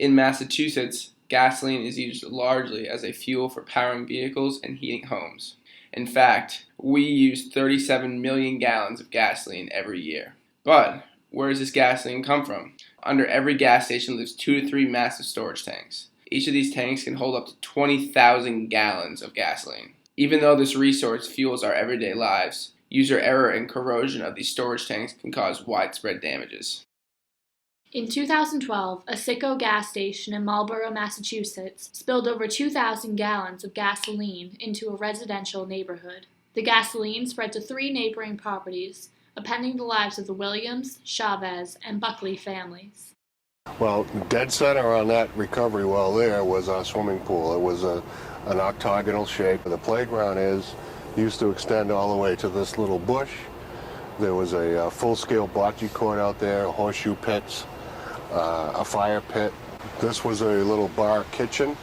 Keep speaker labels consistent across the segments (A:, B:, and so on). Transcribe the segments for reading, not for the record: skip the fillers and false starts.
A: In Massachusetts, gasoline is used largely as a fuel for powering vehicles and heating homes. In fact, we use 37 million gallons of gasoline every year. But where does this gasoline come from? Under every gas station lives 2 to 3 massive storage tanks. Each of these tanks can hold up to 20,000 gallons of gasoline. Even though this resource fuels our everyday lives, user error and corrosion of these storage tanks can cause widespread damages.
B: In 2012, a Citgo gas station in Marlborough, Massachusetts, spilled over 2,000 gallons of gasoline into a residential neighborhood. The gasoline spread to 3 neighboring properties, upending the lives of the Williams, Chavez, and Buckley families.
C: Well, dead center on that recovery well there was our swimming pool. It was an octagonal shape. The playground used to extend all the way to this little bush. There was a full-scale bocce court out there, horseshoe pits, a fire pit. This was a little bar kitchen,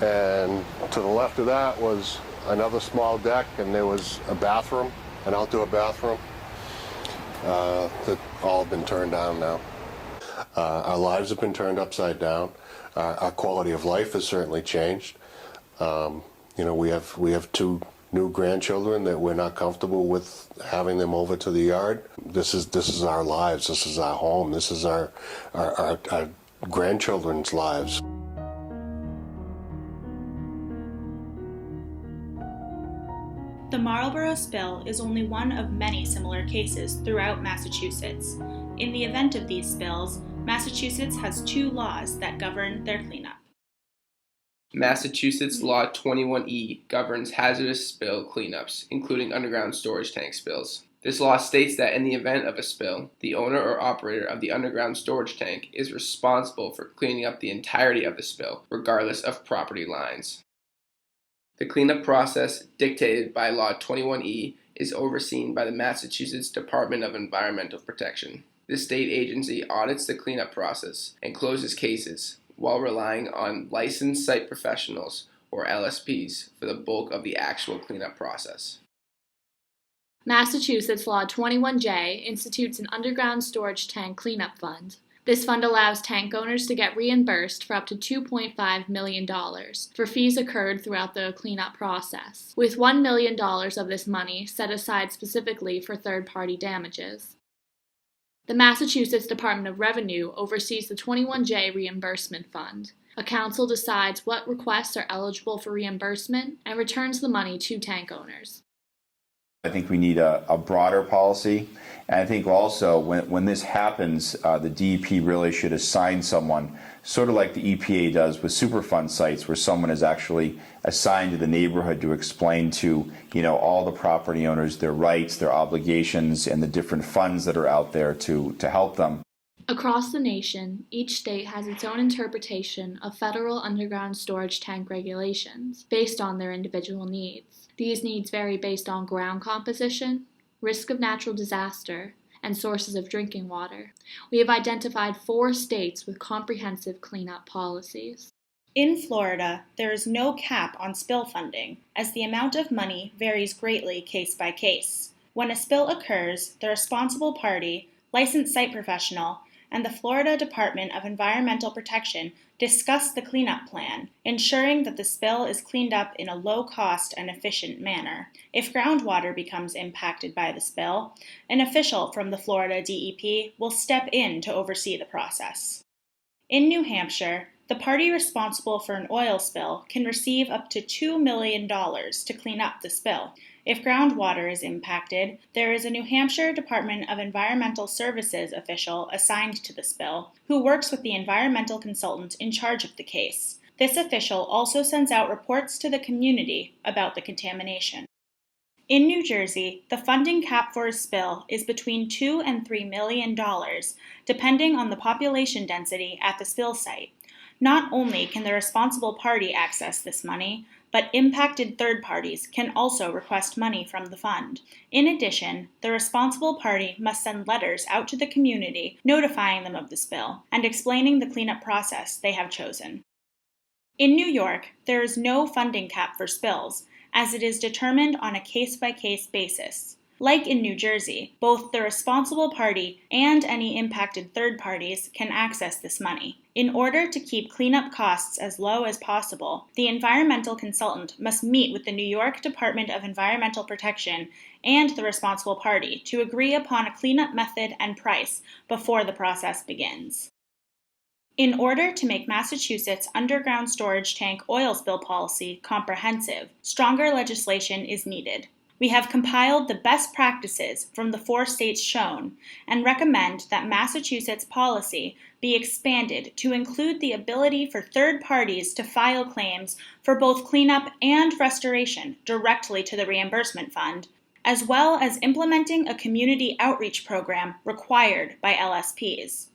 C: and to the left of that was another small deck, and there was a bathroom, an outdoor bathroom. That all have been turned down now. Our lives have been turned upside down. Our quality of life has certainly changed. We have 2 new grandchildren that we're not comfortable with having them over to the yard. This is our lives. This is our home. This is our grandchildren's lives.
D: The Marlborough spill is only one of many similar cases throughout Massachusetts. In the event of these spills, Massachusetts has 2 laws that govern their cleanup.
A: Massachusetts Law 21E governs hazardous spill cleanups, including underground storage tank spills. This law states that in the event of a spill, the owner or operator of the underground storage tank is responsible for cleaning up the entirety of the spill, regardless of property lines. The cleanup process, dictated by Law 21E, is overseen by the Massachusetts Department of Environmental Protection. This state agency audits the cleanup process and closes cases, while relying on licensed site professionals, or LSPs, for the bulk of the actual cleanup process.
B: Massachusetts Law 21J institutes an underground storage tank cleanup fund. This fund allows tank owners to get reimbursed for up to $2.5 million for fees incurred throughout the cleanup process, with $1 million of this money set aside specifically for third-party damages. The Massachusetts Department of Revenue oversees the 21J Reimbursement Fund. A council decides what requests are eligible for reimbursement and returns the money to tank owners.
E: I think we need a broader policy. And I think also when this happens, the DEP really should assign someone, sort of like the EPA does with Superfund sites, where someone is actually assigned to the neighborhood to explain to all the property owners their rights, their obligations, and the different funds that are out there to help them.
B: Across the nation, each state has its own interpretation of federal underground storage tank regulations based on their individual needs. These needs vary based on ground composition, risk of natural disaster, and sources of drinking water. We have identified 4 states with comprehensive cleanup policies.
D: In Florida, there is no cap on spill funding, as the amount of money varies greatly case by case. When a spill occurs, the responsible party, licensed site professional, and the Florida Department of Environmental Protection discuss the cleanup plan, ensuring that the spill is cleaned up in a low-cost and efficient manner. If groundwater becomes impacted by the spill, an official from the Florida DEP will step in to oversee the process. In New Hampshire, the party responsible for an oil spill can receive up to $2 million to clean up the spill. If groundwater is impacted, there is a New Hampshire Department of Environmental Services official assigned to the spill, who works with the environmental consultant in charge of the case. This official also sends out reports to the community about the contamination. In New Jersey, the funding cap for a spill is between $2 and $3 million, depending on the population density at the spill site. Not only can the responsible party access this money, but impacted third parties can also request money from the fund. In addition, the responsible party must send letters out to the community notifying them of the spill and explaining the cleanup process they have chosen. In New York, there is no funding cap for spills, as it is determined on a case-by-case basis. Like in New Jersey, both the responsible party and any impacted third parties can access this money. In order to keep cleanup costs as low as possible, the environmental consultant must meet with the New York Department of Environmental Protection and the responsible party to agree upon a cleanup method and price before the process begins. In order to make Massachusetts' underground storage tank oil spill policy comprehensive, stronger legislation is needed. We have compiled the best practices from the 4 states shown and recommend that Massachusetts policy be expanded to include the ability for third parties to file claims for both cleanup and restoration directly to the reimbursement fund, as well as implementing a community outreach program required by LSPs.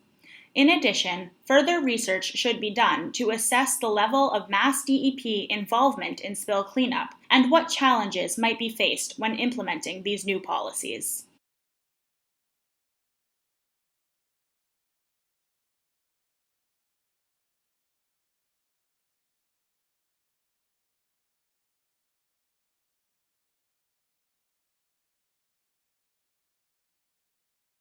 D: In addition, further research should be done to assess the level of Mass DEP involvement in spill cleanup and what challenges might be faced when implementing these new policies.